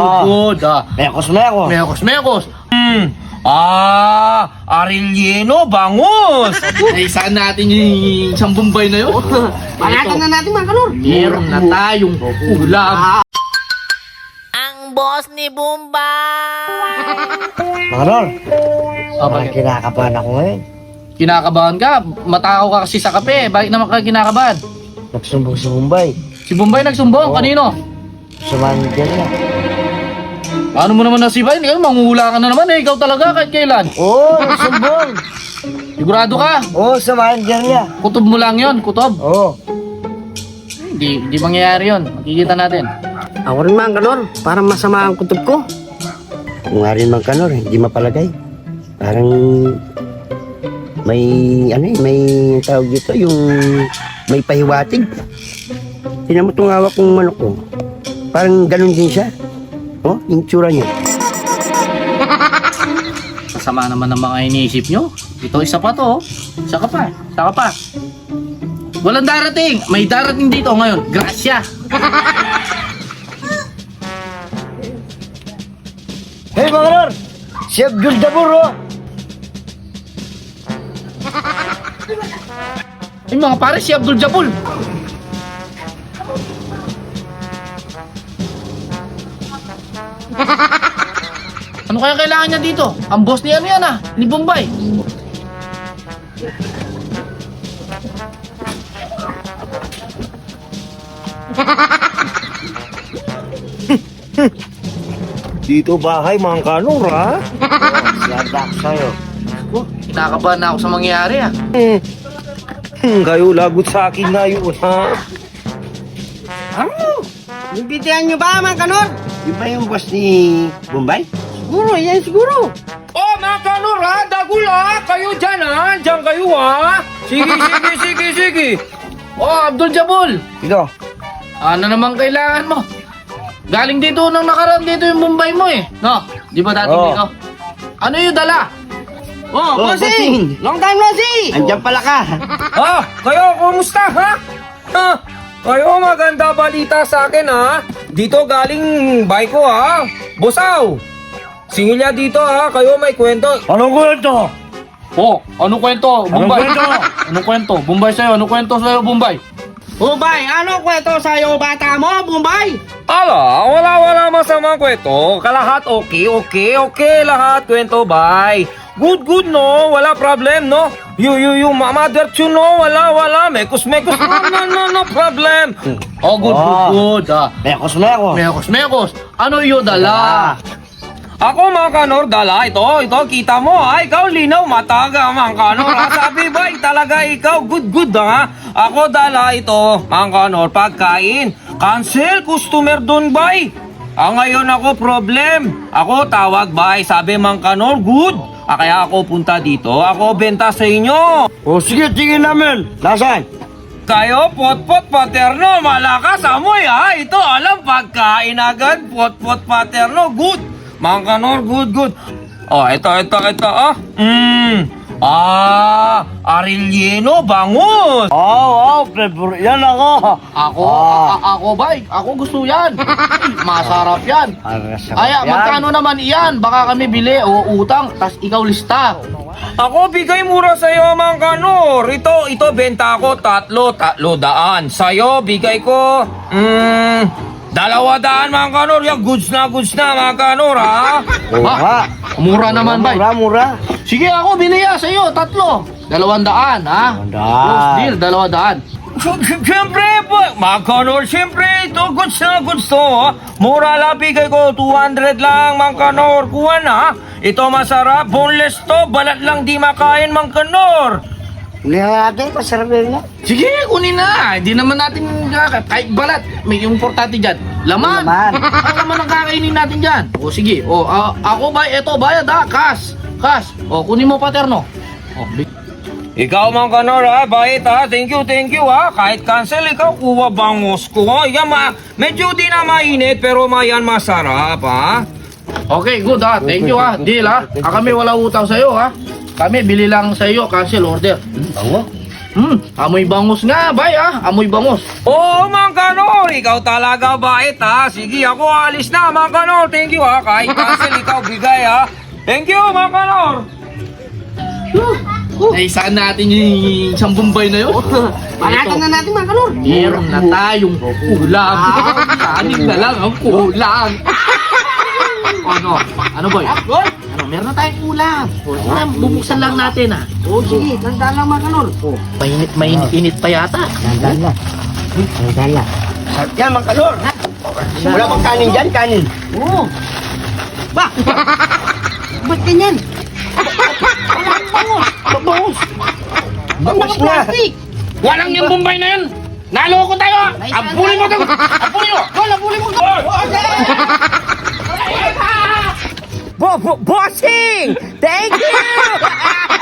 Good, Mekos. Mekos. Arellano, bangus. Naisaan natin yung isang Bombay na yun. Panatan na natin mga kanor. Meron na tayong ulam. Ang boss ni Bombay! Mga Lord, Bakit? kinakabahan ako ngayon. Kinakabahan ka? Matakaw ka kasi sa kape. Bakit naman ka kinakabahan? Nagsumbong sa Mumbai. Si Bombay nagsumbong. Oo. Kanino? Sumahan dyan na. Ano mo naman nasibay? Manguhula ka na naman eh. Ikaw talaga kahit kailan. Oo, nagsumbong. Sigurado ka? Oo, samahan dyan niya. Kutob mo lang yon, kutob. Oo. Hindi mangyayari yon. Makikita natin. Ako rin mga kanor, parang masama ang kutob ko. Kung nga rin mang kanor, hindi mapalagay. Parang may, may tawag dito, yung may pahiwatig. Tingnan mo itong hawak kong manok ko. Parang ganun din siya. Oh, yung tsura niya. Masama naman ang mga iniisip nyo. Ito, isa pa to. Isa ka pa. Isa ka pa. Walang darating. May darating dito ngayon. Gracia. Hey mga kanor! Si Abdul Dabur, oh! Ay mga pare, si Abdul Jabul. Ano kaya kailangan niya dito? Ang boss ni ano yan ni Bombay. Dito bahay, mga kanor, ha? Siyadak sa'yo. Kinakabahan na ako sa mangyayari Kayo lagot sa akin na yun, ha? Ano? Nabitihan nyo ba mga kanor? Di ba yung boss ni Bombay? Siguro, yan siguro. Oh, mga kanor, ha? Dagula, kayo dyan, ha? Dyan kayo, ha? Sige. Oh, Abdul Jabul. Ito. Ano naman kailangan mo? Galing dito nang nakaraan dito yung Bombay mo eh. No? Di ba dating Oo. dito? Ano yung dala? Oh, Oh, bossing! bossing. Long time no see! Andyan pala ka. Ha? Kayo, kumusta, ha? Ha? Kayo, maganda balita sa akin, ha? Dito galing bike ko, ha? Bosaw! Singilya dito, ha? Kayo may kwento. Anong kwento? Oh, anong kwento? Bombay. Anong kwento? Bombay sa'yo. Anong kwento sa'yo, Bombay? Bombay, ano kwento sa'yo bata mo, Bombay? Wala masamang kwento. Kalahat okay lahat kwento, bye. Good, no? Wala problem, no? You, mother tune, no? Wala. Mekos, no problem. Oh, good. Mekos. Ano yung dala? Ako, mga kanor, dala. Ito, kita mo, ha? Ikaw, linaw, mataga, mga kanor, ha? Sabi ba, talaga ikaw, good, ha? Ako, dala ito, mga kanor, pagkain. Cancel, customer doon, bay. Ngayon ako, problem. Ako, tawag, bay. Sabi, mga kanor, good. Kaya ako punta dito, ako benta sa inyo. O sige, tingin namin. Nasaan? Kayo, pot-pot paterno, malakas amoy, ha? Ito, alam, pagkain agad, pot-pot paterno, good. Mga kanor, good. Oh, ito, ah. Arellano, bangus. Oo, favorite yan ako. Ako, bay. Ako gusto yan. Masarap yan. Kaya, magkano naman iyan? Baka kami bili o utang, tas ikaw lista. Ako, bigay mura sa'yo, mga kanor. Ito, benta ko, tatlo daan. Sa'yo, bigay ko, 200, mga kanor. Yung goods na, mga kanor, ha? Ha? Mura naman, bay. Mura. Sige, ako bili sa iyo, 3. 200, ha? 200. Close deal, 200. Siyempre po, mga kanor, siyempre, ito, goods to, ha? Mura lang, bigay ko, 200 lang, mga kanor. Kuha na, ha? Ito masarap, boneless to, balat lang di makain, mga kanor. Ulihan natin, masarap yun nga. Sige, kunin na. Hindi naman natin kahit balat. May importante dyan. Laman. Ang laman ang kakainin natin dyan. O sige. O, ako ba? Eto, bayad ha. Cash. O, kunin mo paterno. O, Ikaw, mga kanor, ha? Bait, ha? Thank you, ha? Kahit cancel, ikaw, kuha bangus ko, ha? Yan, medyo di na mainit, pero mayan masarap, ha? okay, good ha. Thank you ha. Deal ha. Kami wala utang sa'yo ha. Kami bili lang sa'yo. Cancel order. Amoy bangos nga, bay amoy bangos. Oo, Mang Kanor, ikaw talaga bait ha. Sige, ako alis na, Mang Kanor. Thank you ha. Kahit cancel, ikaw bigay ha. Thank you, Mang Kanor. Naisaan natin yung isang Bombay na yun. Panatan na natin mga kanor. Meron na tayong kulang. Kanin na lang ang kulang. Ano boy? Meron na tayong kulang. Bubuksan lang natin Sige, tandaan lang mga kanor. Mainit pa yata. Nandala. Yan, Mang Kanor. Wala bang kanin dyan? Kanin. Oo. Ba? Ba't ganyan? Bangus na. Plastic. Walang yung Bombay na yun. Naloko tayo. Ampulin mo ito. Ampulin mo. Labulin mo. Bossing! Thank you!